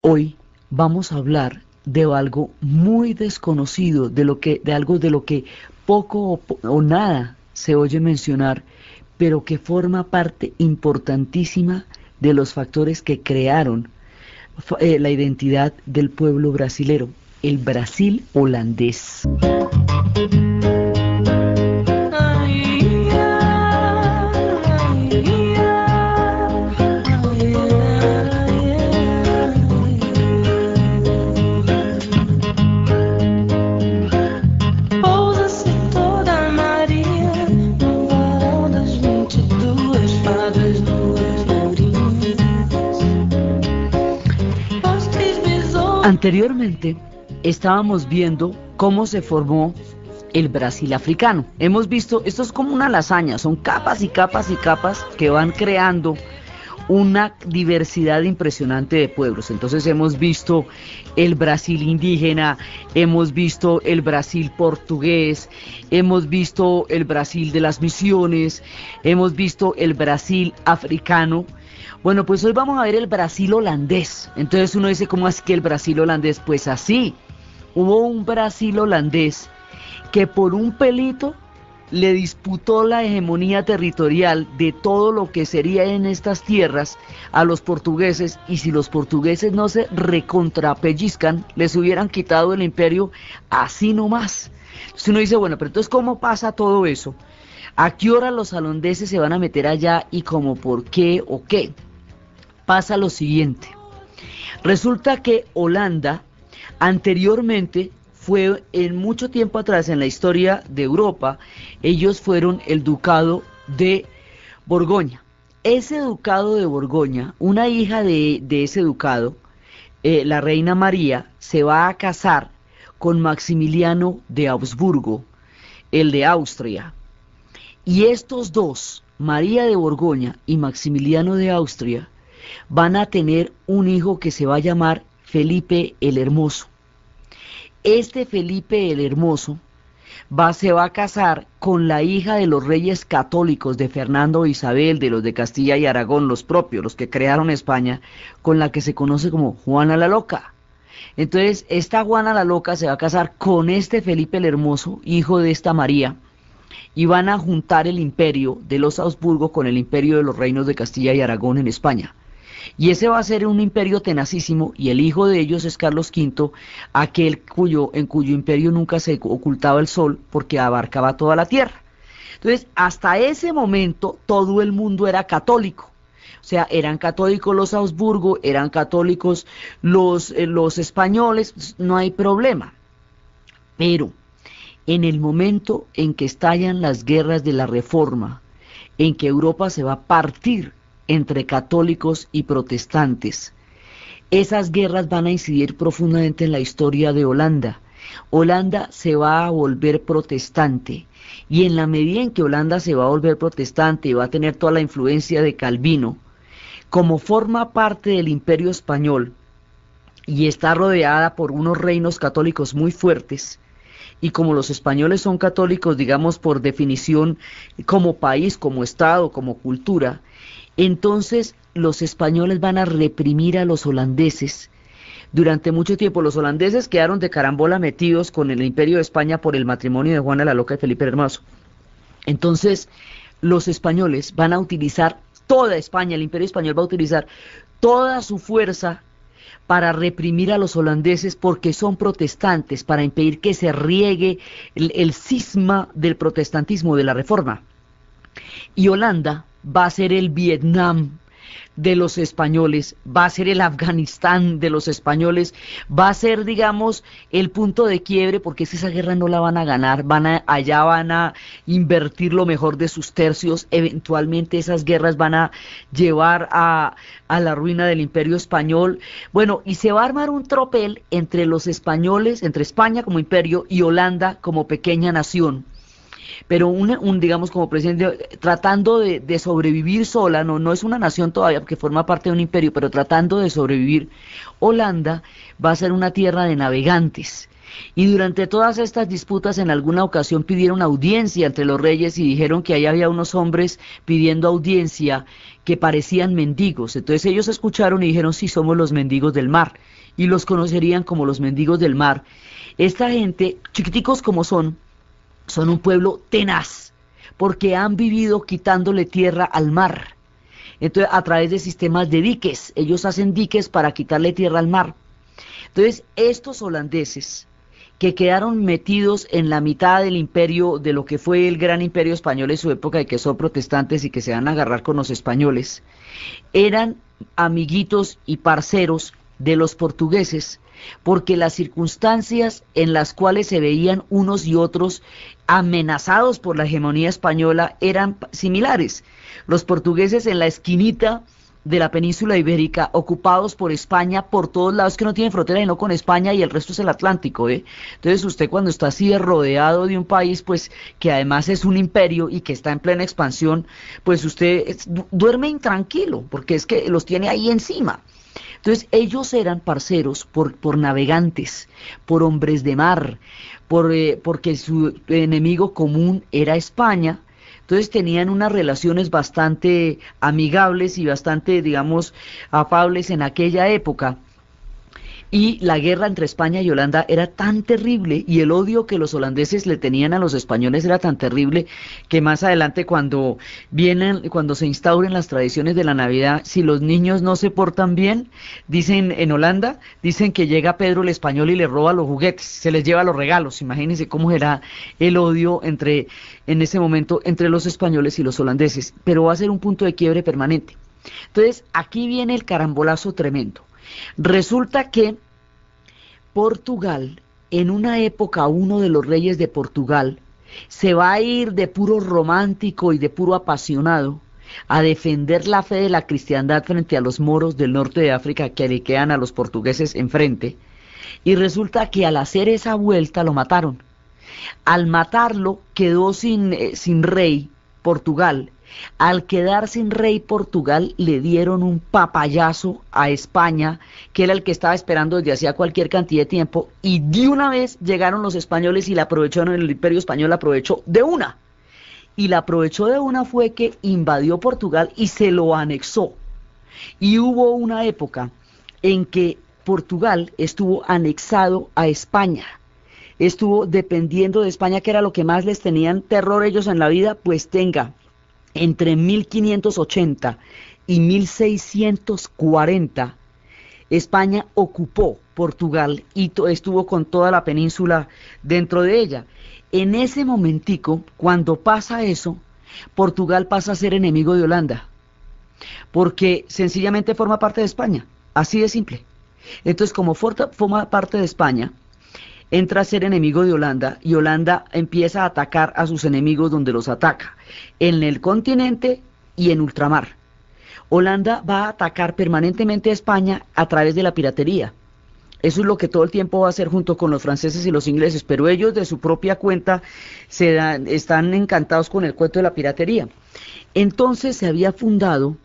Hoy vamos a hablar de algo muy desconocido, de lo que poco o nada se oye mencionar, pero que forma parte importantísima de los factores que crearon la identidad del pueblo brasilero, el Brasil holandés. Anteriormente estábamos viendo cómo se formó el Brasil africano. Hemos visto, esto es como una lasaña, son capas y capas y capas que van creando una diversidad impresionante de pueblos. Entonces hemos visto el Brasil indígena, hemos visto el Brasil portugués, hemos visto el Brasil de las misiones, hemos visto el Brasil africano. Bueno, pues hoy vamos a ver el Brasil holandés. Entonces uno dice, ¿cómo es que el Brasil holandés? Pues así, hubo un Brasil holandés que por un pelito le disputó la hegemonía territorial de todo lo que sería en estas tierras a los portugueses, y si los portugueses no se recontrapellizcan, les hubieran quitado el imperio así nomás. Entonces uno dice, bueno, pero entonces ¿cómo pasa todo eso? ¿A qué hora los holandeses se van a meter allá y como por qué o qué? Pasa lo siguiente. Resulta que Holanda anteriormente fue, en mucho tiempo atrás en la historia de Europa, ellos fueron el ducado de Borgoña. Ese ducado de Borgoña, una hija de ese ducado, la reina María, se va a casar con Maximiliano de Habsburgo, el de Austria. Y estos dos, María de Borgoña y Maximiliano de Austria, van a tener un hijo que se va a llamar Felipe el Hermoso. Este Felipe el Hermoso se va a casar con la hija de los reyes católicos de Fernando e Isabel, de los de Castilla y Aragón, los propios, los que crearon España, con la que se conoce como Juana la Loca. Entonces, esta Juana la Loca se va a casar con este Felipe el Hermoso, hijo de esta María, y van a juntar el imperio de los Habsburgo con el imperio de los reinos de Castilla y Aragón en España. Y ese va a ser un imperio tenacísimo, y el hijo de ellos es Carlos V, en cuyo imperio nunca se ocultaba el sol porque abarcaba toda la tierra. Entonces, hasta ese momento todo el mundo era católico. O sea, eran católicos los Habsburgo, eran católicos los españoles, no hay problema. Pero en el momento en que estallan las guerras de la Reforma, en que Europa se va a partir entre católicos y protestantes, esas guerras van a incidir profundamente en la historia de Holanda. Holanda se va a volver protestante, y en la medida en que Holanda se va a volver protestante y va a tener toda la influencia de Calvino, como forma parte del Imperio Español y está rodeada por unos reinos católicos muy fuertes, y como los españoles son católicos, digamos, por definición, como país, como Estado, como cultura, entonces los españoles van a reprimir a los holandeses. Durante mucho tiempo los holandeses quedaron de carambola metidos con el Imperio de España por el matrimonio de Juana la Loca y Felipe el Hermoso. Entonces los españoles van a utilizar toda España, el Imperio Español va a utilizar toda su fuerza para reprimir a los holandeses, porque son protestantes, para impedir que se riegue el cisma del protestantismo, de la Reforma. Y Holanda va a ser el Vietnam de los españoles, va a ser el Afganistán de los españoles, va a ser, digamos, el punto de quiebre, porque esa guerra no la van a ganar, allá van a invertir lo mejor de sus tercios, eventualmente esas guerras van a llevar a la ruina del Imperio Español. Bueno, y se va a armar un tropel entre los españoles, entre España como imperio y Holanda como pequeña nación. Pero digamos, como presidente, tratando de sobrevivir sola, no es una nación todavía porque forma parte de un imperio, pero tratando de sobrevivir. Holanda va a ser una tierra de navegantes. Y durante todas estas disputas en alguna ocasión pidieron audiencia entre los reyes y dijeron que ahí había unos hombres pidiendo audiencia que parecían mendigos. Entonces ellos escucharon y dijeron, sí, somos los mendigos del mar, y los conocerían como los mendigos del mar. Esta gente, chiquiticos como son un pueblo tenaz, porque han vivido quitándole tierra al mar. Entonces, a través de sistemas de diques, ellos hacen diques para quitarle tierra al mar. Entonces, estos holandeses que quedaron metidos en la mitad del imperio, de lo que fue el gran imperio español en su época, y que son protestantes y que se van a agarrar con los españoles, eran amiguitos y parceros de los portugueses, porque las circunstancias en las cuales se veían unos y otros amenazados por la hegemonía española eran similares. Los portugueses en la esquinita de la península ibérica, ocupados por España por todos lados, que no tienen frontera sino con España, y el resto es el Atlántico, ¿eh? Entonces usted cuando está así rodeado de un país, pues que además es un imperio y que está en plena expansión, pues usted duerme intranquilo, porque es que los tiene ahí encima. Entonces ellos eran parceros por navegantes, por hombres de mar, porque su enemigo común era España. Entonces tenían unas relaciones bastante amigables y bastante, digamos, afables en aquella época. Y la guerra entre España y Holanda era tan terrible, y el odio que los holandeses le tenían a los españoles era tan terrible, que más adelante cuando se instauren las tradiciones de la Navidad, si los niños no se portan bien, dicen en Holanda, dicen que llega Pedro el Español y le roba los juguetes, se les lleva los regalos. Imagínense cómo era el odio en ese momento entre los españoles y los holandeses, pero va a ser un punto de quiebre permanente. Entonces aquí viene el carambolazo tremendo. Resulta que Portugal, en una época, uno de los reyes de Portugal se va a ir de puro romántico y de puro apasionado a defender la fe de la cristiandad frente a los moros del norte de África que le quedan a los portugueses enfrente, y resulta que al hacer esa vuelta lo mataron. Al matarlo quedó sin rey Portugal. Al quedar sin rey Portugal, le dieron un papayazo a España, que era el que estaba esperando desde hacía cualquier cantidad de tiempo, y de una vez llegaron los españoles y la aprovecharon. El imperio español la aprovechó de una. Y la aprovechó de una fue que invadió Portugal y se lo anexó. Y hubo una época en que Portugal estuvo anexado a España. Estuvo dependiendo de España, que era lo que más les tenían terror ellos en la vida. Pues tenga, entre 1580 y 1640, España ocupó Portugal y estuvo con toda la península dentro de ella. En ese momentico, cuando pasa eso, Portugal pasa a ser enemigo de Holanda, porque sencillamente forma parte de España, así de simple. Entonces, como forma parte de España, entra a ser enemigo de Holanda, y Holanda empieza a atacar a sus enemigos donde los ataca, en el continente y en ultramar. Holanda va a atacar permanentemente a España a través de la piratería. Eso es lo que todo el tiempo va a hacer junto con los franceses y los ingleses, pero ellos de su propia cuenta están encantados con el cuento de la piratería. Entonces se había fundado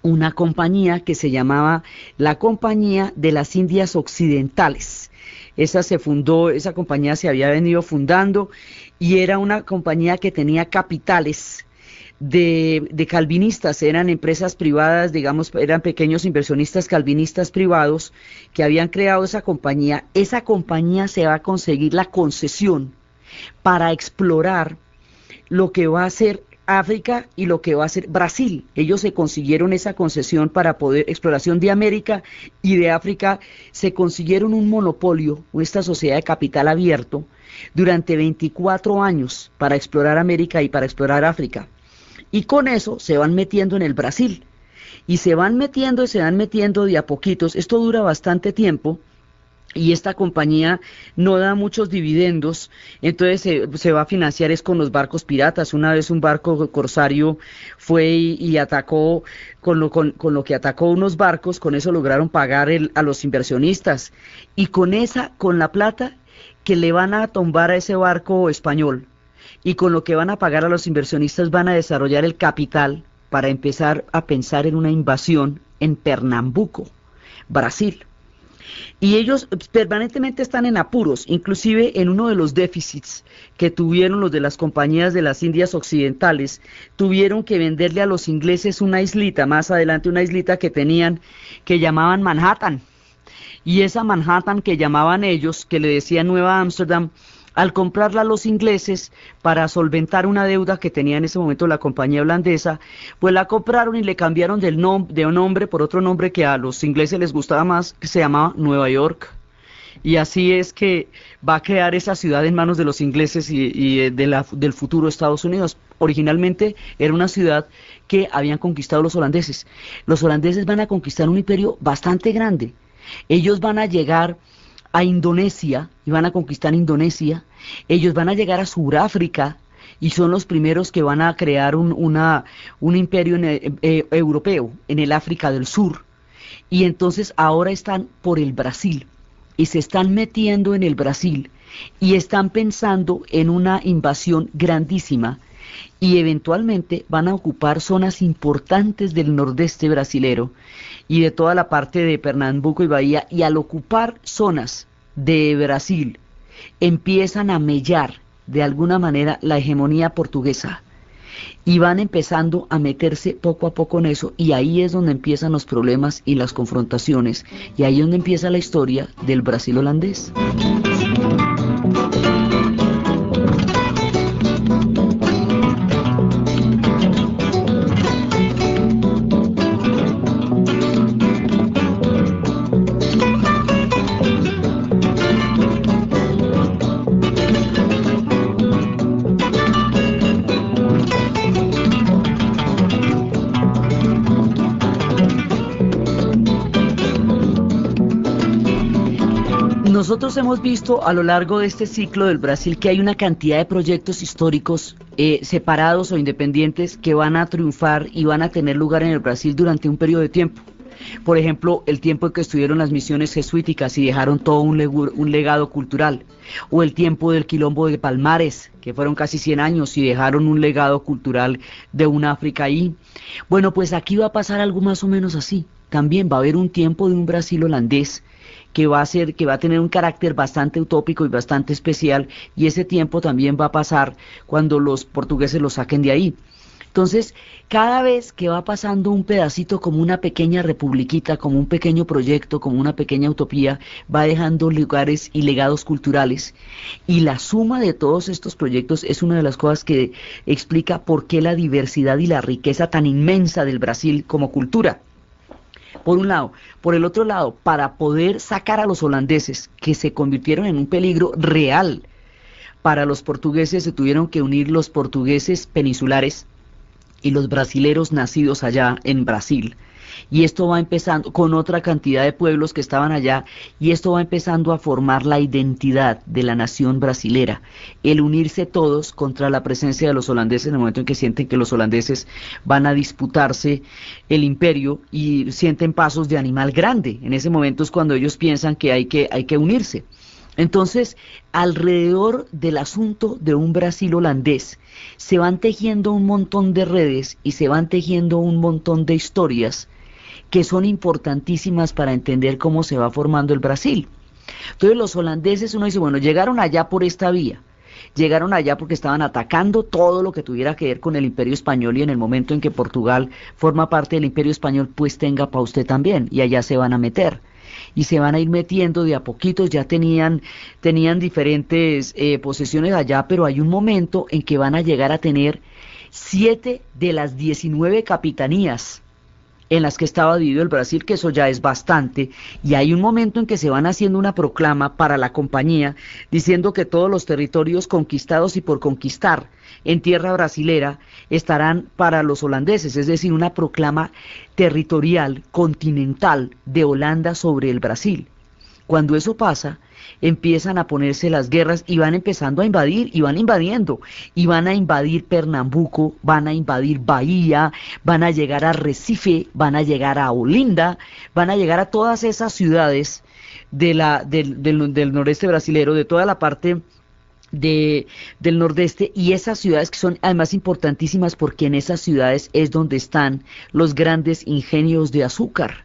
una compañía que se llamaba la Compañía de las Indias Occidentales. Esa compañía se había venido fundando, y era una compañía que tenía capitales de calvinistas, eran empresas privadas, digamos, eran pequeños inversionistas calvinistas privados que habían creado esa compañía. Esa compañía se va a conseguir la concesión para explorar lo que va a ser África y lo que va a ser Brasil. Ellos se consiguieron esa concesión para poder exploración de América y de África. Se consiguieron un monopolio, esta sociedad de capital abierto, durante 24 años para explorar América y para explorar África. Y con eso se van metiendo en el Brasil, y se van metiendo de a poquitos. Esto dura bastante tiempo, y esta compañía no da muchos dividendos, entonces se va a financiar es con los barcos piratas. Una vez un barco corsario fue y atacó, con lo que atacó unos barcos, con eso lograron pagar a los inversionistas, y con la plata que le van a tumbar a ese barco español, y con lo que van a pagar a los inversionistas, van a desarrollar el capital para empezar a pensar en una invasión en Pernambuco, Brasil. Y ellos permanentemente están en apuros, inclusive en uno de los déficits que tuvieron los de las compañías de las Indias Occidentales, tuvieron que venderle a los ingleses una islita, más adelante una islita que tenían, que llamaban Manhattan. Y esa Manhattan que llamaban ellos, que le decían Nueva Ámsterdam, al comprarla a los ingleses para solventar una deuda que tenía en ese momento la compañía holandesa, pues la compraron y le cambiaron de un nombre por otro nombre que a los ingleses les gustaba más, que se llamaba Nueva York. Y así es que va a quedar esa ciudad en manos de los ingleses y del futuro Estados Unidos. Originalmente era una ciudad que habían conquistado los holandeses. Los holandeses van a conquistar un imperio bastante grande. Ellos van a llegar a Indonesia y van a conquistar Indonesia. Ellos van a llegar a Sudáfrica y son los primeros que van a crear un imperio europeo en el África del Sur. Y entonces ahora están por el Brasil y se están metiendo en el Brasil y están pensando en una invasión grandísima y eventualmente van a ocupar zonas importantes del nordeste brasilero y de toda la parte de Pernambuco y Bahía, y al ocupar zonas de Brasil empiezan a mellar de alguna manera la hegemonía portuguesa y van empezando a meterse poco a poco en eso, y ahí es donde empiezan los problemas y las confrontaciones, y ahí es donde empieza la historia del Brasil holandés. Nosotros hemos visto a lo largo de este ciclo del Brasil que hay una cantidad de proyectos históricos separados o independientes que van a triunfar y van a tener lugar en el Brasil durante un periodo de tiempo. Por ejemplo, el tiempo en que estuvieron las misiones jesuíticas y dejaron todo un legado cultural, o el tiempo del quilombo de Palmares, que fueron casi 100 años y dejaron un legado cultural de un África ahí. Bueno, pues aquí va a pasar algo más o menos así. También va a haber un tiempo de un Brasil holandés que va a tener un carácter bastante utópico y bastante especial, y ese tiempo también va a pasar cuando los portugueses lo saquen de ahí. Entonces, cada vez que va pasando un pedacito, como una pequeña republiquita, como un pequeño proyecto, como una pequeña utopía, va dejando lugares y legados culturales, y la suma de todos estos proyectos es una de las cosas que explica por qué la diversidad y la riqueza tan inmensa del Brasil como cultura. Por un lado. Por el otro lado, para poder sacar a los holandeses, que se convirtieron en un peligro real para los portugueses, se tuvieron que unir los portugueses peninsulares y los brasileros nacidos allá en Brasil. Y esto va empezando con otra cantidad de pueblos que estaban allá, y esto va empezando a formar la identidad de la nación brasilera, el unirse todos contra la presencia de los holandeses en el momento en que sienten que los holandeses van a disputarse el imperio y sienten pasos de animal grande. En ese momento es cuando ellos piensan que hay que unirse. Entonces, alrededor del asunto de un Brasil holandés, se van tejiendo un montón de redes y se van tejiendo un montón de historias que son importantísimas para entender cómo se va formando el Brasil. Entonces los holandeses, uno dice, bueno, llegaron allá por esta vía, llegaron allá porque estaban atacando todo lo que tuviera que ver con el Imperio Español, y en el momento en que Portugal forma parte del Imperio Español, pues tenga para usted también, y allá se van a meter. Y se van a ir metiendo de a poquitos, ya tenían diferentes posesiones allá, pero hay un momento en que van a llegar a tener 7 de las 19 capitanías en las que estaba dividido el Brasil, que eso ya es bastante, y hay un momento en que se van haciendo una proclama para la compañía, diciendo que todos los territorios conquistados y por conquistar en tierra brasilera estarán para los holandeses, es decir, una proclama territorial, continental, de Holanda sobre el Brasil. Cuando eso pasa, empiezan a ponerse las guerras y van empezando a invadir, y van invadiendo, y van a invadir Pernambuco, van a invadir Bahía, van a llegar a Recife, van a llegar a Olinda, van a llegar a todas esas ciudades del nordeste brasilero, de toda la parte del nordeste, y esas ciudades que son además importantísimas porque en esas ciudades es donde están los grandes ingenios de azúcar.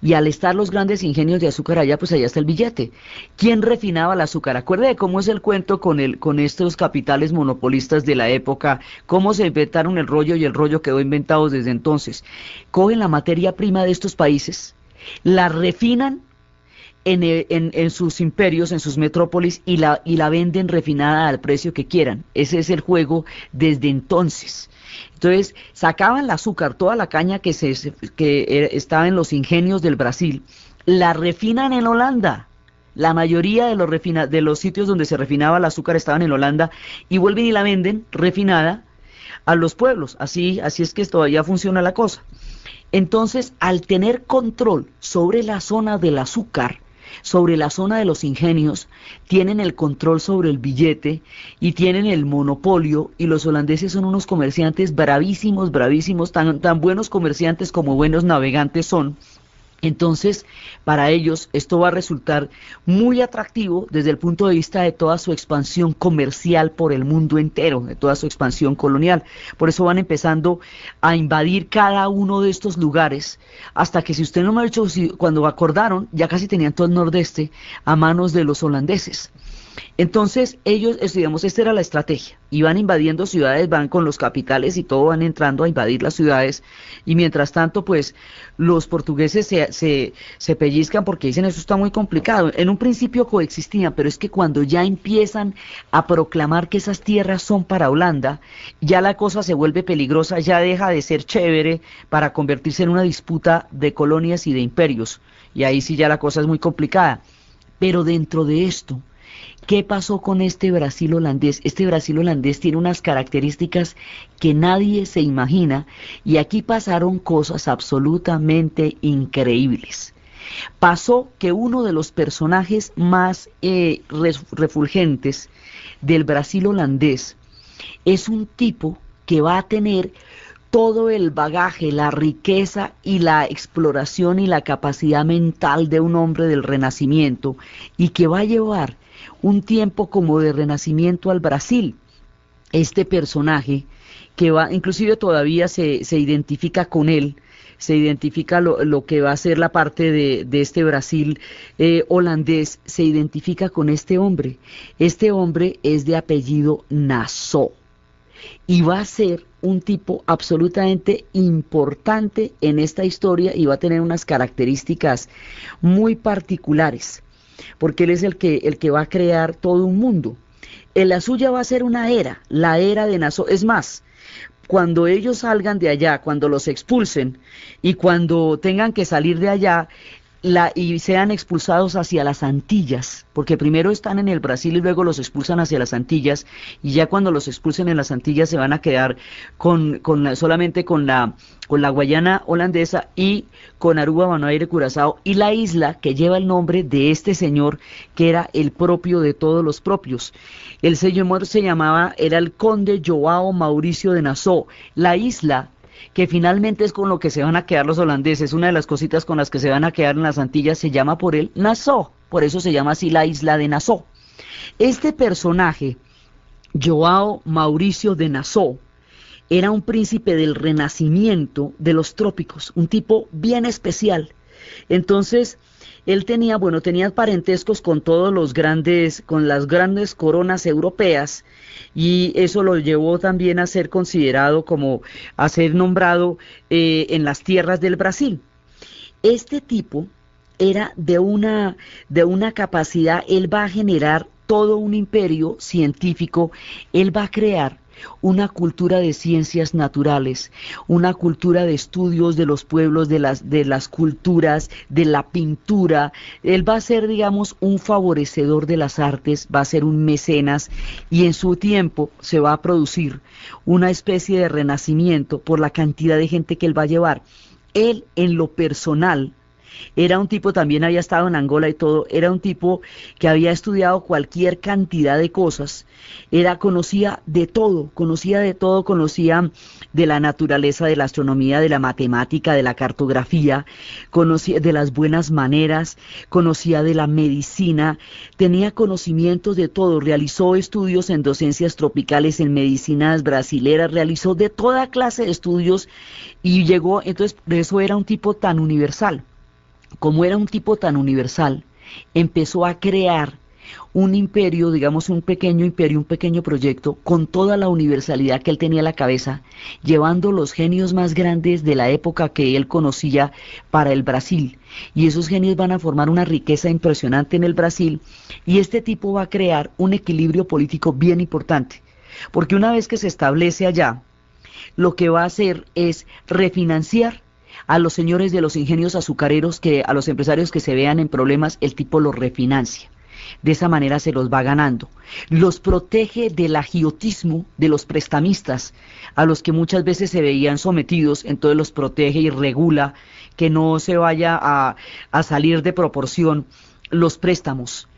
Y al estar los grandes ingenios de azúcar allá, pues allá está el billete. ¿Quién refinaba el azúcar? Acuerde de cómo es el cuento con estos capitales monopolistas de la época, cómo se inventaron el rollo y el rollo quedó inventado desde entonces. Cogen la materia prima de estos países, la refinan en sus imperios, en sus metrópolis, y la venden refinada al precio que quieran. Ese es el juego desde entonces. Entonces, sacaban el azúcar, toda la caña estaba en los ingenios del Brasil, la refinan en Holanda. La mayoría de los sitios donde se refinaba el azúcar estaban en Holanda, y vuelven y la venden refinada a los pueblos. Así es que todavía funciona la cosa. Entonces, al tener control sobre la zona del azúcar, sobre la zona de los ingenios, tienen el control sobre el billete y tienen el monopolio, y los holandeses son unos comerciantes bravísimos, bravísimos, tan buenos comerciantes como buenos navegantes son. Entonces, para ellos esto va a resultar muy atractivo desde el punto de vista de toda su expansión comercial por el mundo entero, de toda su expansión colonial. Por eso van empezando a invadir cada uno de estos lugares, hasta que, si usted no me ha dicho, cuando acordaron, ya casi tenían todo el nordeste a manos de los holandeses. Entonces ellos, digamos, esta era la estrategia, y van invadiendo ciudades, van con los capitales y todo, van entrando a invadir las ciudades, y mientras tanto pues los portugueses se pellizcan porque dicen: eso está muy complicado. En un principio coexistían, pero es que cuando ya empiezan a proclamar que esas tierras son para Holanda, ya la cosa se vuelve peligrosa, ya deja de ser chévere para convertirse en una disputa de colonias y de imperios, y ahí sí ya la cosa es muy complicada. Pero dentro de esto, ¿qué pasó con este Brasil holandés? Este Brasil holandés tiene unas características que nadie se imagina, y aquí pasaron cosas absolutamente increíbles. Pasó que uno de los personajes más refulgentes del Brasil holandés es un tipo que va a tener todo el bagaje, la riqueza y la exploración y la capacidad mental de un hombre del Renacimiento, y que va a llevar un tiempo como de renacimiento al Brasil. Este personaje que va, inclusive todavía se identifica con él, se identifica lo que va a ser la parte de este Brasil holandés, se identifica con este hombre. Este hombre es de apellido Nassau, y va a ser un tipo absolutamente importante en esta historia, y va a tener unas características muy particulares, porque él es el que va a crear todo un mundo. En la suya va a ser una era, la era de Nassau. Es más, cuando ellos salgan de allá, cuando los expulsen y cuando tengan que salir de allá y sean expulsados hacia las Antillas, porque primero están en el Brasil y luego los expulsan hacia las Antillas, y ya cuando los expulsen en las Antillas se van a quedar solamente con la Guayana holandesa, y con Aruba, Bonaire, Curazao, y la isla que lleva el nombre de este señor, que era el propio de todos los propios. El señor era el conde João Mauricio de Nassau. La isla, que finalmente es con lo que se van a quedar los holandeses, una de las cositas con las que se van a quedar en las Antillas, se llama por él Nassau, por eso se llama así la isla de Nassau. Este personaje, João Mauricio de Nassau, era un príncipe del Renacimiento de los trópicos, un tipo bien especial. Entonces, él tenía parentescos con con las grandes coronas europeas, y eso lo llevó también a ser considerado a ser nombrado en las tierras del Brasil. Este tipo era de una capacidad, él va a generar todo un imperio científico, él va a crear una cultura de ciencias naturales, una cultura de estudios de los pueblos, de las culturas, de la pintura. Él va a ser, digamos, un favorecedor de las artes, va a ser un mecenas, y en su tiempo se va a producir una especie de renacimiento por la cantidad de gente que él va a llevar. Él, en lo personal, era un tipo, también había estado en Angola y todo, era un tipo que había estudiado cualquier cantidad de cosas, conocía de todo, conocía de la naturaleza, de la astronomía, de la matemática, de la cartografía, conocía de las buenas maneras, conocía de la medicina, tenía conocimientos de todo, realizó estudios en docencias tropicales, en medicinas brasileras, realizó de toda clase de estudios, y llegó, entonces, por eso era un tipo tan universal. como era un tipo tan universal, empezó a crear un imperio, digamos un pequeño imperio, un pequeño proyecto, con toda la universalidad que él tenía en la cabeza, llevando los genios más grandes de la época que él conocía para el Brasil. Y esos genios van a formar una riqueza impresionante en el Brasil, y este tipo va a crear un equilibrio político bien importante, porque una vez que se establece allá, lo que va a hacer es refinanciar a los señores de los ingenios azucareros, que a los empresarios que se vean en problemas, el tipo los refinancia. De esa manera se los va ganando. Los protege del agiotismo de los prestamistas, a los que muchas veces se veían sometidos, entonces los protege y regula que no se vaya a salir de proporción los préstamos.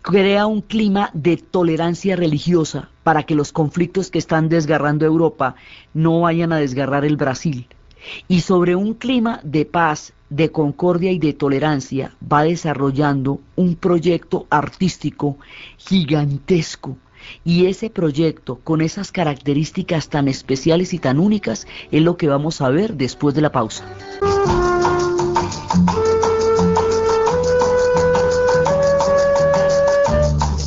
Crea un clima de tolerancia religiosa para que los conflictos que están desgarrando Europa no vayan a desgarrar el Brasil. Y sobre un clima de paz, de concordia y de tolerancia va desarrollando un proyecto artístico gigantesco. Y ese proyecto, con esas características tan especiales y tan únicas, es lo que vamos a ver después de la pausa.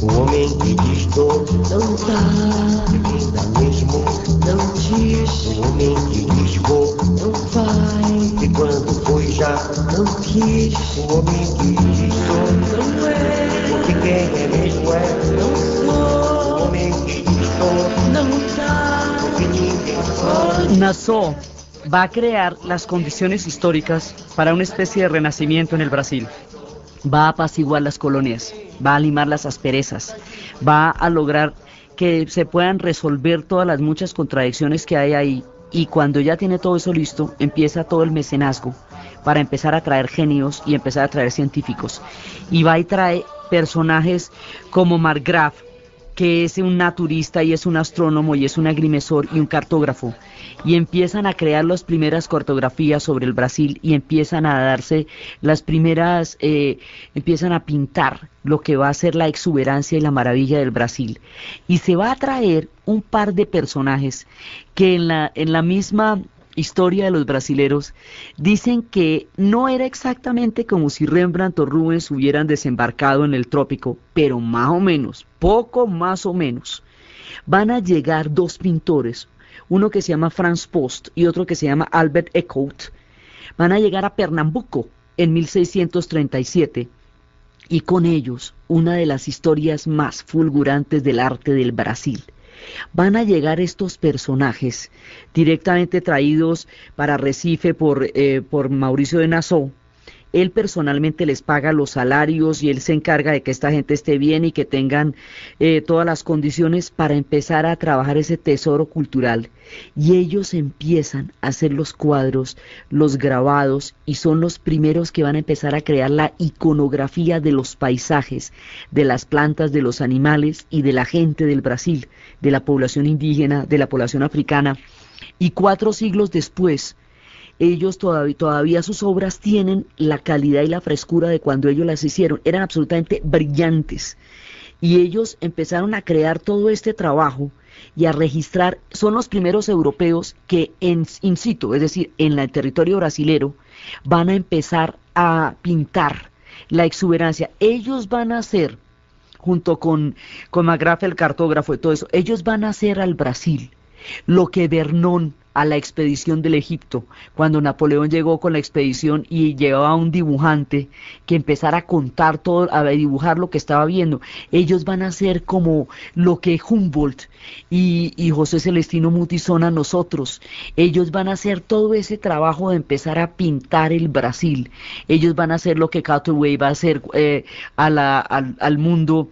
O homem que diz dor não tá, ainda mesmo não diz. O homem que diz vou não vai, e quando foi já não quis. O homem que diz sou não é, porque quem é mesmo é não sou. O homem que diz sou não tá, porque ninguém pode. Nassau va a crear las condiciones históricas para una especie de renacimiento en el Brasil. Va a apaciguar las colonias, va a limar las asperezas, va a lograr que se puedan resolver todas las muchas contradicciones que hay ahí, y cuando ya tiene todo eso listo, empieza todo el mecenazgo para empezar a traer genios y empezar a traer científicos. Y va y trae personajes como Margraf, que es un naturista y es un astrónomo y es un agrimensor y un cartógrafo, y empiezan a crear las primeras cartografías sobre el Brasil y empiezan a darse las primeras, empiezan a pintar lo que va a ser la exuberancia y la maravilla del Brasil. Y se va a traer un par de personajes que en la misma historia de los brasileros dicen que no era exactamente como si Rembrandt o Rubens hubieran desembarcado en el trópico, pero más o menos, poco más o menos. Van a llegar dos pintores, uno que se llama Franz Post y otro que se llama Albert Eckhout. Van a llegar a Pernambuco en 1637, y con ellos una de las historias más fulgurantes del arte del Brasil. Van a llegar estos personajes directamente traídos para Recife por Mauricio de Nassau. Él personalmente les paga los salarios y él se encarga de que esta gente esté bien y que tengan todas las condiciones para empezar a trabajar ese tesoro cultural. Y ellos empiezan a hacer los cuadros, los grabados, y son los primeros que van a empezar a crear la iconografía de los paisajes, de las plantas, de los animales y de la gente del Brasil, de la población indígena, de la población africana. Y 4 siglos después, ellos todavía sus obras tienen la calidad y la frescura de cuando ellos las hicieron. Eran absolutamente brillantes. Y ellos empezaron a crear todo este trabajo y a registrar. Son los primeros europeos que in situ, es decir, en el territorio brasilero, van a empezar a pintar la exuberancia. Ellos van a hacer, junto con Margraf el cartógrafo y todo eso, ellos van a hacer al Brasil lo que Vernon a la expedición del Egipto, cuando Napoleón llegó con la expedición y llevaba a un dibujante que empezara a contar todo, a dibujar lo que estaba viendo. Ellos van a ser como lo que Humboldt y José Celestino Muti son a nosotros. Ellos van a hacer todo ese trabajo de empezar a pintar el Brasil. Ellos van a hacer lo que Catulley va a hacer al mundo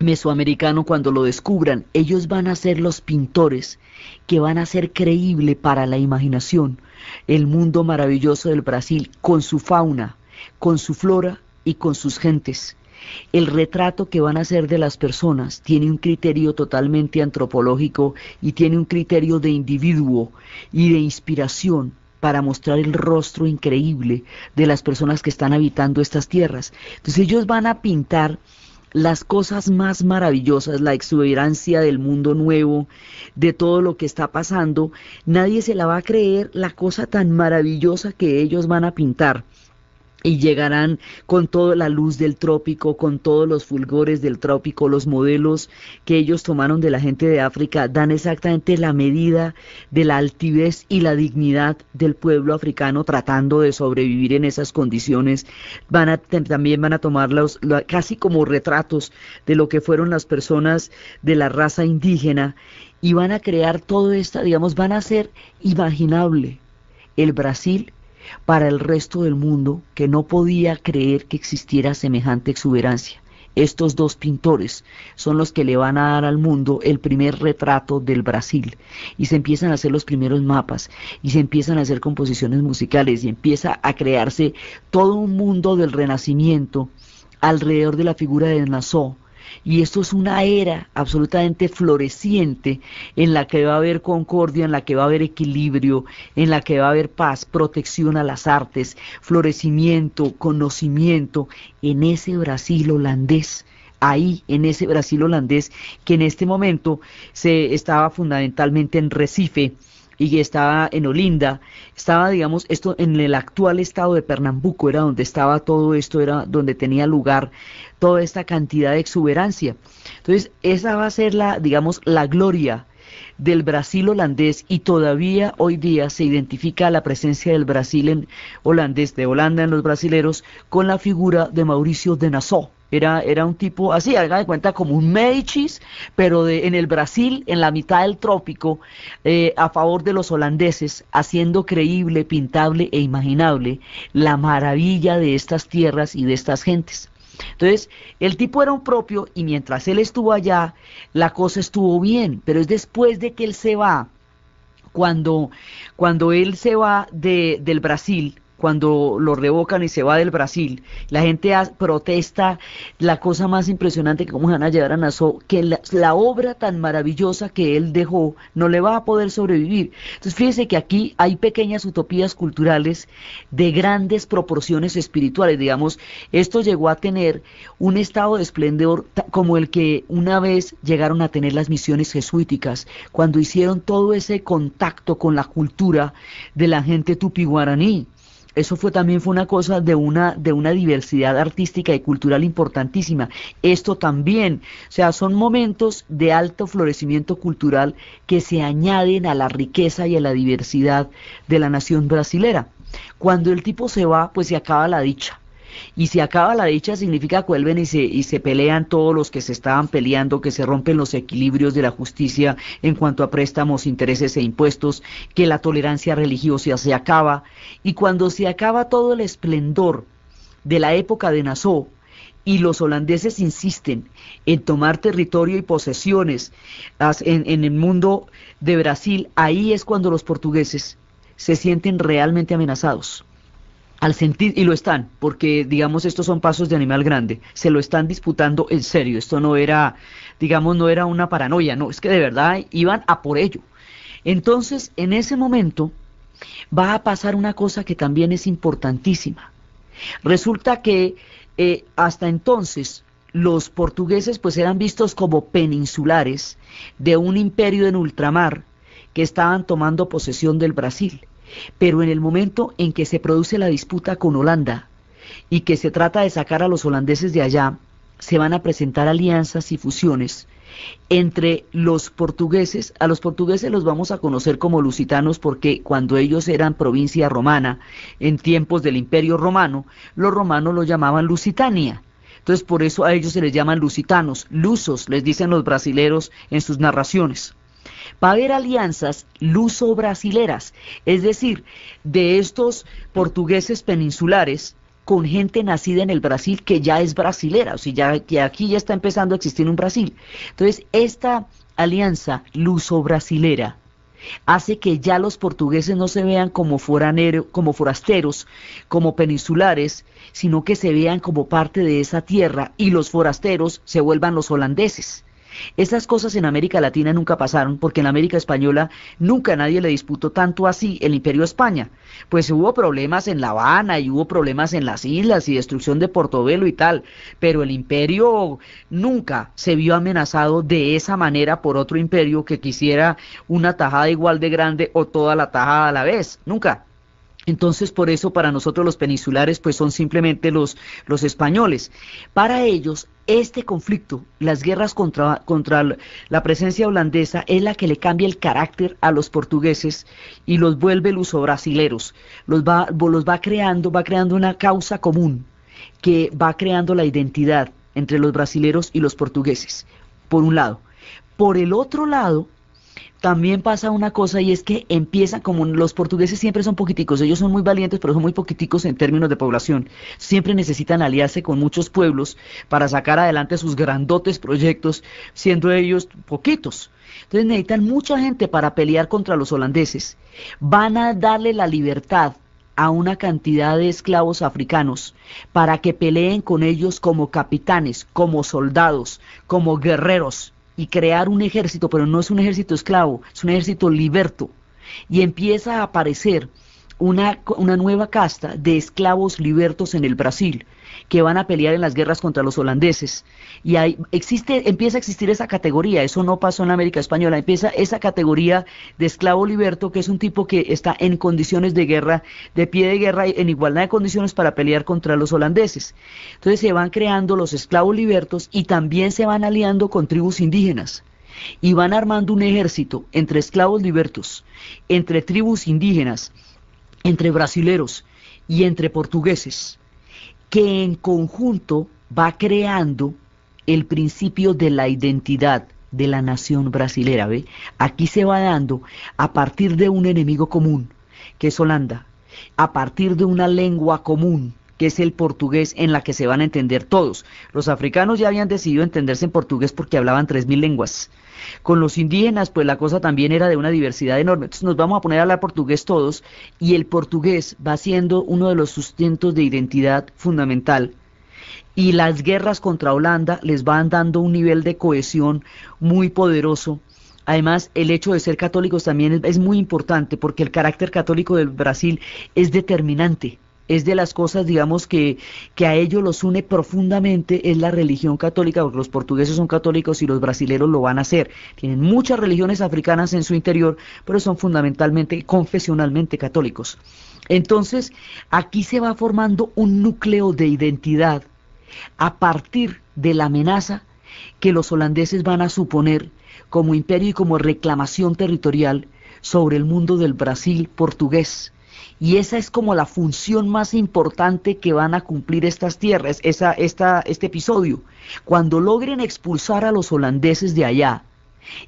mesoamericano cuando lo descubran. Ellos van a ser los pintores que van a hacer creíble para la imaginación el mundo maravilloso del Brasil, con su fauna, con su flora y con sus gentes. El retrato que van a hacer de las personas tiene un criterio totalmente antropológico y tiene un criterio de individuo y de inspiración para mostrar el rostro increíble de las personas que están habitando estas tierras. Entonces ellos van a pintar las cosas más maravillosas, la exuberancia del mundo nuevo, de todo lo que está pasando. Nadie se la va a creer la cosa tan maravillosa que ellos van a pintar. y llegarán con toda la luz del trópico, con todos los fulgores del trópico. Los modelos que ellos tomaron de la gente de África dan exactamente la medida de la altivez y la dignidad del pueblo africano tratando de sobrevivir en esas condiciones. También van a tomar casi como retratos de lo que fueron las personas de la raza indígena y van a crear todo esto, digamos, van a hacer imaginable el Brasil para el resto del mundo, que no podía creer que existiera semejante exuberancia. Estos dos pintores son los que le van a dar al mundo el primer retrato del Brasil, y se empiezan a hacer los primeros mapas, y se empiezan a hacer composiciones musicales, y empieza a crearse todo un mundo del Renacimiento alrededor de la figura de Nassau. Y esto es una era absolutamente floreciente en la que va a haber concordia, en la que va a haber equilibrio, en la que va a haber paz, protección a las artes, florecimiento, conocimiento en ese Brasil holandés. Ahí, en ese Brasil holandés, que en este momento se estaba fundamentalmente en Recife y que estaba en Olinda, estaba, digamos, esto en el actual estado de Pernambuco, era donde estaba todo esto, era donde tenía lugar toda esta cantidad de exuberancia. Entonces, esa va a ser digamos, la gloria del Brasil holandés, y todavía hoy día se identifica la presencia del Brasil holandés, de Holanda en los brasileros, con la figura de Mauricio de Nassau. Era un tipo así, hagan de cuenta, como un Médicis, pero en el Brasil, en la mitad del trópico, a favor de los holandeses, haciendo creíble, pintable e imaginable la maravilla de estas tierras y de estas gentes. Entonces, el tipo era un propio, y mientras él estuvo allá, la cosa estuvo bien, pero es después de que él se va, cuando él se va del Brasil, cuando lo revocan y se va del Brasil, la gente protesta. La cosa más impresionante, que cómo se van a llevar a Nassau, que la obra tan maravillosa que él dejó no le va a poder sobrevivir. Entonces fíjese que aquí hay pequeñas utopías culturales de grandes proporciones espirituales. Digamos, esto llegó a tener un estado de esplendor como el que una vez llegaron a tener las misiones jesuíticas, cuando hicieron todo ese contacto con la cultura de la gente tupi-guaraní. Eso también fue una cosa de una diversidad artística y cultural importantísima. Esto también, o sea, son momentos de alto florecimiento cultural que se añaden a la riqueza y a la diversidad de la nación brasilera. Cuando el tipo se va, pues se acaba la dicha. Y si acaba la dicha significa que vuelven y se pelean todos los que se estaban peleando, que se rompen los equilibrios de la justicia en cuanto a préstamos, intereses e impuestos, que la tolerancia religiosa se acaba. Y cuando se acaba todo el esplendor de la época de Nassau, y los holandeses insisten en tomar territorio y posesiones en el mundo de Brasil, ahí es cuando los portugueses se sienten realmente amenazados. Al sentir, y lo están, porque digamos estos son pasos de animal grande, se lo están disputando en serio. Esto no era, digamos, no era una paranoia, no, es que de verdad iban a por ello. Entonces, en ese momento va a pasar una cosa que también es importantísima. Resulta que hasta entonces los portugueses pues eran vistos como peninsulares de un imperio en ultramar que estaban tomando posesión del Brasil. Pero en el momento en que se produce la disputa con Holanda y que se trata de sacar a los holandeses de allá, se van a presentar alianzas y fusiones entre los portugueses. A los portugueses los vamos a conocer como lusitanos porque cuando ellos eran provincia romana, en tiempos del Imperio Romano, los romanos los llamaban Lusitania. Entonces por eso a ellos se les llaman lusitanos, lusos, les dicen los brasileros en sus narraciones. Va a haber alianzas luso-brasileras, es decir, de estos portugueses peninsulares con gente nacida en el Brasil que ya es brasilera, o sea, que aquí ya está empezando a existir un Brasil. Entonces, esta alianza luso-brasilera hace que ya los portugueses no se vean como forasteros, como peninsulares, sino que se vean como parte de esa tierra, y los forasteros se vuelvan los holandeses. Estas cosas en América Latina nunca pasaron, porque en América Española nunca nadie le disputó tanto así el Imperio de España. Pues hubo problemas en La Habana y hubo problemas en las islas y destrucción de Portobelo y tal, pero el imperio nunca se vio amenazado de esa manera por otro imperio que quisiera una tajada igual de grande o toda la tajada a la vez, nunca. Entonces, por eso, para nosotros los peninsulares, pues son simplemente los españoles. Para ellos, este conflicto, las guerras contra la presencia holandesa, es la que le cambia el carácter a los portugueses y los vuelve luso-brasileros. Va creando una causa común que va creando la identidad entre los brasileros y los portugueses, por un lado. Por el otro lado, también pasa una cosa y es que empiezan, como los portugueses siempre son poquiticos, ellos son muy valientes, pero son muy poquiticos en términos de población. Siempre necesitan aliarse con muchos pueblos para sacar adelante sus grandotes proyectos, siendo ellos poquitos. Entonces necesitan mucha gente para pelear contra los holandeses. Van a darle la libertad a una cantidad de esclavos africanos para que peleen con ellos como capitanes, como soldados, como guerreros, y crear un ejército, pero no es un ejército esclavo, es un ejército liberto. Y empieza a aparecer una nueva casta de esclavos libertos en el Brasil, que van a pelear en las guerras contra los holandeses. Y empieza a existir esa categoría, eso no pasó en la América Española, empieza esa categoría de esclavo liberto, que es un tipo que está en condiciones de guerra, de pie de guerra, en igualdad de condiciones para pelear contra los holandeses. Entonces se van creando los esclavos libertos y también se van aliando con tribus indígenas. Y van armando un ejército entre esclavos libertos, entre tribus indígenas, entre brasileros y entre portugueses, que en conjunto va creando el principio de la identidad de la nación brasilera, ¿ve? Aquí se va dando a partir de un enemigo común, que es Holanda, a partir de una lengua común, que es el portugués, en la que se van a entender todos. Los africanos ya habían decidido entenderse en portugués porque hablaban 3000 lenguas. Con los indígenas, pues la cosa también era de una diversidad enorme. Entonces nos vamos a poner a hablar portugués todos, y el portugués va siendo uno de los sustentos de identidad fundamental. Y las guerras contra Holanda les van dando un nivel de cohesión muy poderoso. Además, el hecho de ser católicos también es muy importante, porque el carácter católico del Brasil es determinante. Es de las cosas, digamos, que a ellos los une profundamente, es la religión católica, porque los portugueses son católicos y los brasileros lo van a hacer. Tienen muchas religiones africanas en su interior, pero son fundamentalmente, confesionalmente católicos. Entonces, aquí se va formando un núcleo de identidad a partir de la amenaza que los holandeses van a suponer como imperio y como reclamación territorial sobre el mundo del Brasil portugués. Y esa es como la función más importante que van a cumplir estas tierras, este episodio. Cuando logren expulsar a los holandeses de allá,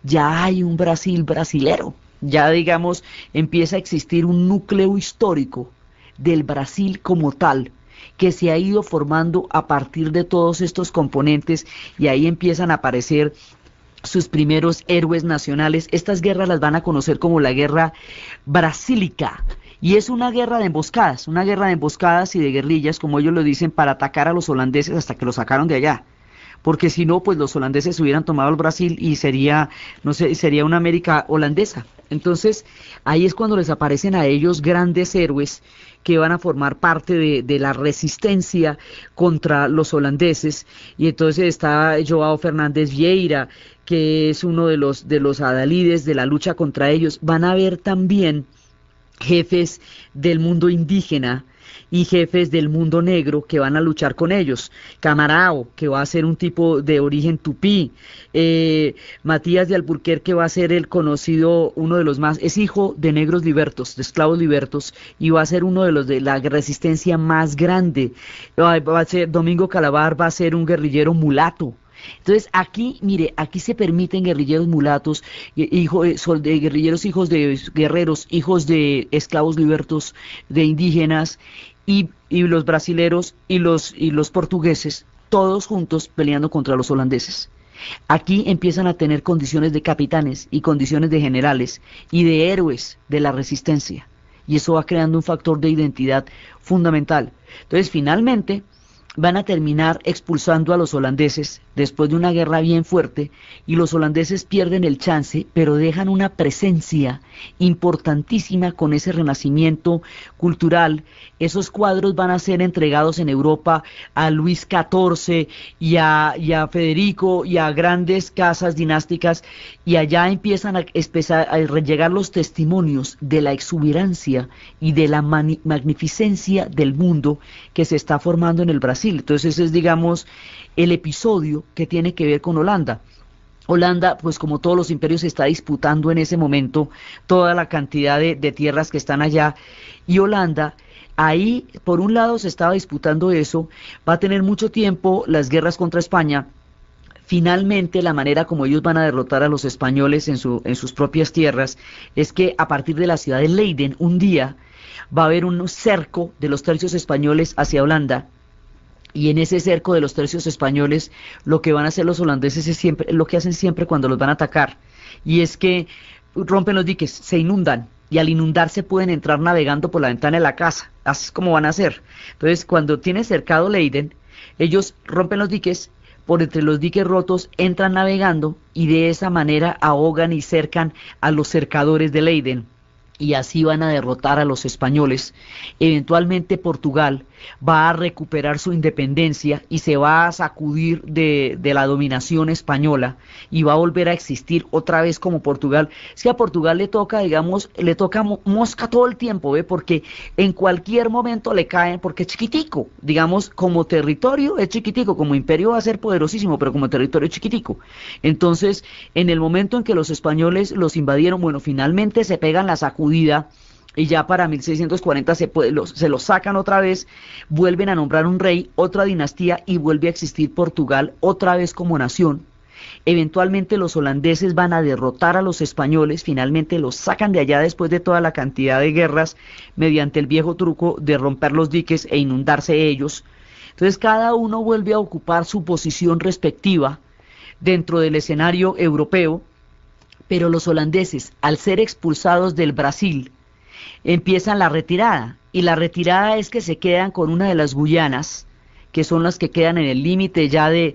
ya hay un Brasil brasilero. Ya, digamos, empieza a existir un núcleo histórico del Brasil como tal, que se ha ido formando a partir de todos estos componentes, y ahí empiezan a aparecer sus primeros héroes nacionales. Estas guerras las van a conocer como la Guerra Brasílica. Y es una guerra de emboscadas y de guerrillas, como ellos lo dicen, para atacar a los holandeses hasta que los sacaron de allá. Porque si no, pues los holandeses hubieran tomado el Brasil y sería, no sé, sería una América holandesa. Entonces, ahí es cuando les aparecen a ellos grandes héroes que van a formar parte de la resistencia contra los holandeses. Y entonces está João Fernández Vieira, que es uno de los adalides de la lucha contra ellos. Van a ver también jefes del mundo indígena y jefes del mundo negro que van a luchar con ellos. Camarao, que va a ser un tipo de origen tupí. Matías de Alburquerque va a ser el conocido, uno de los más, es hijo de negros libertos, de esclavos libertos, y va a ser uno de los de la resistencia más grande. Va a ser Domingo Calabar, va a ser un guerrillero mulato. Entonces aquí, mire, aquí se permiten guerrilleros mulatos, guerrilleros hijos de guerreros, hijos de esclavos libertos, de indígenas, y los brasileros y los portugueses, todos juntos peleando contra los holandeses. Aquí empiezan a tener condiciones de capitanes y condiciones de generales y de héroes de la resistencia, y eso va creando un factor de identidad fundamental. Entonces, finalmente, van a terminar expulsando a los holandeses después de una guerra bien fuerte, y los holandeses pierden el chance, pero dejan una presencia importantísima con ese renacimiento cultural. Esos cuadros van a ser entregados en Europa a Luis XIV y a Federico y a grandes casas dinásticas, y allá empiezan a llegar los testimonios de la exuberancia y de la magnificencia del mundo que se está formando en el Brasil. Entonces ese es, digamos, el episodio que tiene que ver con Holanda. Holanda, pues como todos los imperios, está disputando en ese momento toda la cantidad de tierras que están allá, y Holanda, ahí por un lado se estaba disputando eso, va a tener mucho tiempo las guerras contra España. Finalmente, la manera como ellos van a derrotar a los españoles en sus propias tierras es que a partir de la ciudad de Leiden, un día va a haber un cerco de los tercios españoles hacia Holanda. Y en ese cerco de los tercios españoles, lo que van a hacer los holandeses es siempre lo que hacen siempre cuando los van a atacar, y es que rompen los diques, se inundan, y al inundarse pueden entrar navegando por la ventana de la casa. Así es como van a hacer. Entonces, cuando tiene cercado Leiden, ellos rompen los diques, por entre los diques rotos entran navegando, y de esa manera ahogan y cercan a los cercadores de Leiden. Y así van a derrotar a los españoles. Eventualmente Portugal va a recuperar su independencia y se va a sacudir de la dominación española, y va a volver a existir otra vez como Portugal. Es que a Portugal le toca, digamos, le toca mosca todo el tiempo, ¿ve? Porque en cualquier momento le caen, porque es chiquitico, digamos, como territorio es chiquitico, como imperio va a ser poderosísimo, pero como territorio es chiquitico. Entonces, en el momento en que los españoles los invadieron, bueno, finalmente se pegan la sacudida, y ya para 1640 se los sacan otra vez, vuelven a nombrar un rey, otra dinastía, y vuelve a existir Portugal otra vez como nación. Eventualmente los holandeses van a derrotar a los españoles, finalmente los sacan de allá después de toda la cantidad de guerras, mediante el viejo truco de romper los diques e inundarse ellos. Entonces cada uno vuelve a ocupar su posición respectiva dentro del escenario europeo, pero los holandeses, al ser expulsados del Brasil, empiezan la retirada, y la retirada es que se quedan con una de las Guyanas, que son las que quedan en el límite ya de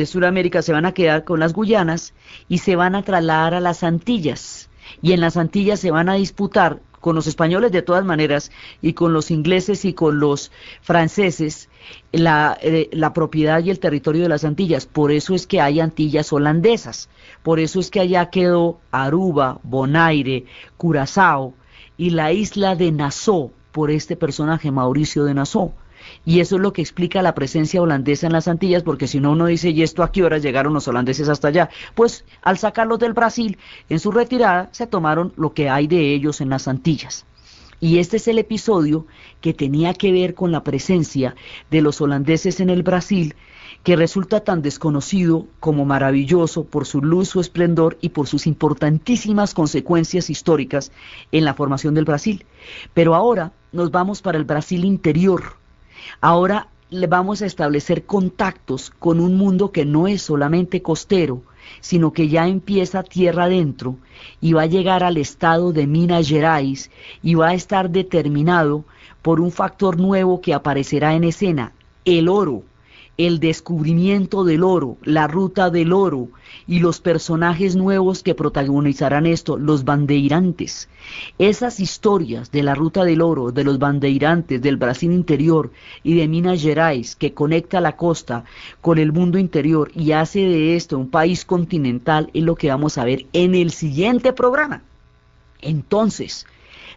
Sudamérica. Se van a quedar con las Guyanas y se van a trasladar a las Antillas, y en las Antillas se van a disputar con los españoles de todas maneras, y con los ingleses y con los franceses, la propiedad y el territorio de las Antillas. Por eso es que hay Antillas holandesas, por eso es que allá quedó Aruba, Bonaire, Curazao y la isla de Nassau, por este personaje Mauricio de Nassau. Y eso es lo que explica la presencia holandesa en las Antillas, porque si no uno dice, ¿y esto a qué horas llegaron los holandeses hasta allá? Pues al sacarlos del Brasil, en su retirada, se tomaron lo que hay de ellos en las Antillas. Y este es el episodio que tenía que ver con la presencia de los holandeses en el Brasil, que resulta tan desconocido como maravilloso por su luz, su esplendor y por sus importantísimas consecuencias históricas en la formación del Brasil. Pero ahora nos vamos para el Brasil interior. Ahora le vamos a establecer contactos con un mundo que no es solamente costero, sino que ya empieza tierra adentro, y va a llegar al estado de Minas Gerais, y va a estar determinado por un factor nuevo que aparecerá en escena: el oro, el descubrimiento del oro, la ruta del oro, y los personajes nuevos que protagonizarán esto, los bandeirantes. Esas historias de la ruta del oro, de los bandeirantes, del Brasil interior y de Minas Gerais, que conecta la costa con el mundo interior y hace de esto un país continental, es lo que vamos a ver en el siguiente programa. Entonces,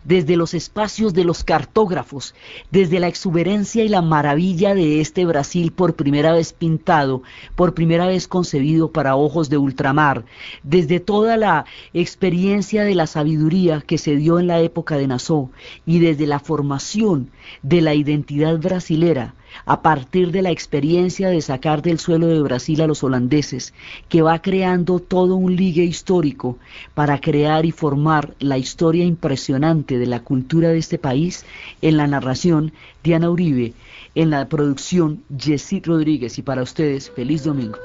desde los espacios de los cartógrafos, desde la exuberancia y la maravilla de este Brasil por primera vez pintado, por primera vez concebido para ojos de ultramar, desde toda la experiencia de la sabiduría que se dio en la época de Nassau, y desde la formación de la identidad brasilera, a partir de la experiencia de sacar del suelo de Brasil a los holandeses, que va creando todo un ligue histórico para crear y formar la historia impresionante de la cultura de este país. En la narración, Diana Uribe; en la producción, Yesid Rodríguez. Y para ustedes, feliz domingo.